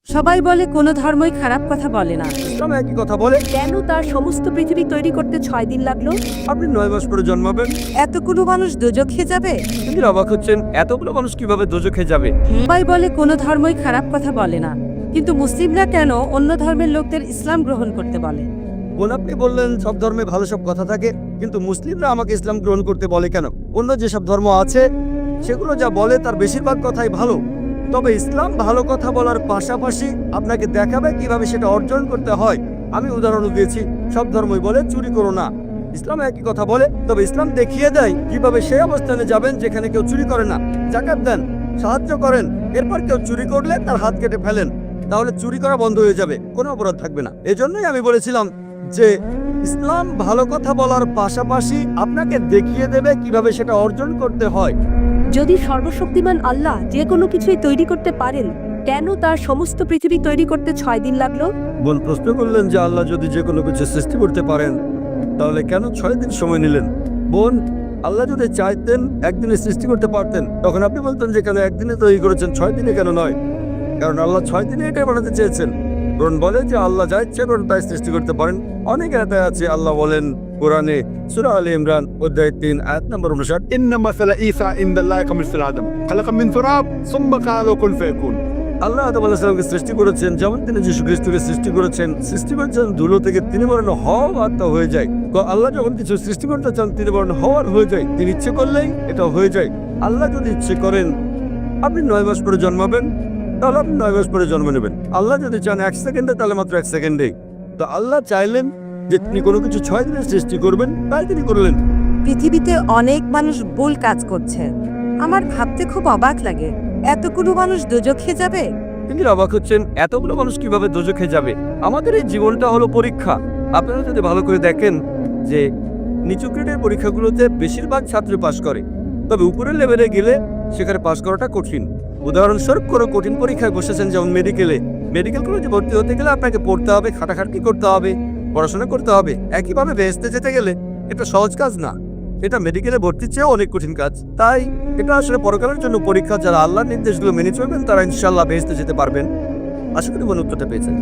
সবাই বলে কোনো ধর্মই খারাপ কথা বলে না, ইসলাম একই কথা বলে। কেন তার সমস্ত পৃথিবী তৈরি করতে 6 দিন লাগলো? আপনি 9 মাস পরে জন্মাবেন, এতগুলো মানুষ দোজখে যাবে? তিনি অবাক হচ্ছেন এতগুলো মানুষ কিভাবে দোজখে যাবে। সবাই বলে কোনো ধর্মই খারাপ কথা বলে না, কিন্তু মুসলিমরা কেন অন্য ধর্মের লোকদের ইসলাম গ্রহণ করতে বলে? বোন, আপনি বললেন সব ধর্মে ভালো সব কথা থাকে, কিন্তু মুসলিমরা আমাকে ইসলাম গ্রহণ করতে বলে কেন? অন্য যেসব ধর্ম আছে সেগুলো যা বলে তার বেশিরভাগ কথাই ভালো, তবে ইসলাম ভালো কথা বলার পাশাপাশি আপনাকে দেখাবে কিভাবে সেটা অর্জন করতে হয়। আমি উদাহরণ দিয়েছি, সব ধর্মই বলে চুরি করো না, ইসলাম একই কথা বলে, তবে ইসলাম দেখিয়ে দেয় কিভাবে সেই অবস্থানে যাবেন যেখানে কেউ চুরি করে না। জাকাত দেন, সাহায্য করেন, এরপর কেউ চুরি করলে তার হাত কেটে ফেলেন, তাহলে চুরি করা বন্ধ হয়ে যাবে, কোনো অপরাধ থাকবে না। এজন্যই আমি বলেছিলাম যে ইসলাম ভালো কথা বলার পাশাপাশি আপনাকে দেখিয়ে দেবে কিভাবে সেটা অর্জন করতে হয়। যদি সর্বশক্তিমান আল্লাহ যে কোনো কিছুই তৈরি করতে পারেন, কেন তার সমস্ত পৃথিবী তৈরি করতে 6 দিন লাগলো? বোন প্রশ্ন করলেন যে আল্লাহ যদি যে কোনো কিছু সৃষ্টি করতে পারেন তাহলে কেন 6 দিন সময় নিলেন? বোন, আল্লাহ যদি চাইতেন একদিনে সৃষ্টি করতে পারতেন, তখন আপনি বলতেন যে কেন একদিনে তৈরি করেছেন, 6 দিনে কেন নয়? কারণ আল্লাহ 6 দিনে এটাই বানাতে চেয়েছেন। কোরআন বলে যে আল্লাহ যা ইচ্ছে করেন তাই সৃষ্টি করতে পারেন। অনেক আয়াত আছে, আল্লাহ বলেন কোরআনে সূরা আলে ইমরান অধ্যায় 3 আয়াত নম্বর 59, إن مثل عيسى عند الله كمثل آدم خلق من تراب ثم قال له كن فيكون। আল্লাহ আদম আলাইহিস সালামকে সৃষ্টি করেছেন যেমন তিনি যীশু খ্রিস্টকে সৃষ্টি করেছেন ধুলো থেকে, তিনি বলেন হও আর তা হয়ে যায়। তো আল্লাহ যখন কিছু সৃষ্টি করতে চান তিনি বলেন হওয়ার হয়ে যায়, তিনি ইচ্ছে করলেই এটা হয়ে যায়। আল্লাহ যদি ইচ্ছে করেন আপনি 9 মাস পরে জন্মাবেন, তাহলে আপনি 9 মাস পরে জন্ম নেবেন। আল্লাহ যদি চান 1 সেকেন্ডে, তাহলে মাত্র 1 সেকেন্ডেই। তো আল্লাহ চাইলেন যে তিনি কোনো কিছু 6 দিনে সৃষ্টি করবেন, তাই তিনি করলেন। পৃথিবীতে অনেক মানুষ ভুল কাজ করছে, আমার ভাবতে খুব অবাক লাগে, এতগুলো মানুষ দোজখে যাবে? তিনি অবাক হচ্ছেন এতগুলো মানুষ কিভাবে দোজখে যাবে। আমাদের এই জীবনটা হলো পরীক্ষা। আপনারা যদি ভালো করে দেখেন যে নিচু গ্রেডের পরীক্ষাগুলোতে বেশিরভাগ ছাত্র পাশ করে, তবে উপরের লেভেলে গেলে সেখানে পাশ করাটা কঠিন। উদাহরণস্বরূপ কোনো কঠিন পরীক্ষায় বসেছেন, যেমন মেডিকেল কলেজে ভর্তি হতে গেলে আপনাকে পড়তে হবে, খাটাখাটনি করতে হবে, পড়াশোনা করতে হবে। একইভাবে বেহেশতে যেতে গেলে এটা সহজ কাজ না, এটা মেডিকেলে ভর্তির চেয়েও অনেক কঠিন কাজ। তাই এটা আসলে পরকালের জন্য পরীক্ষা। যারা আল্লাহর নির্দেশগুলো মেনে চলবেন তারা ইনশাআল্লাহ বেহেশতে যেতে পারবেন। আশা করি মনে উত্তরটা পেয়েছেন।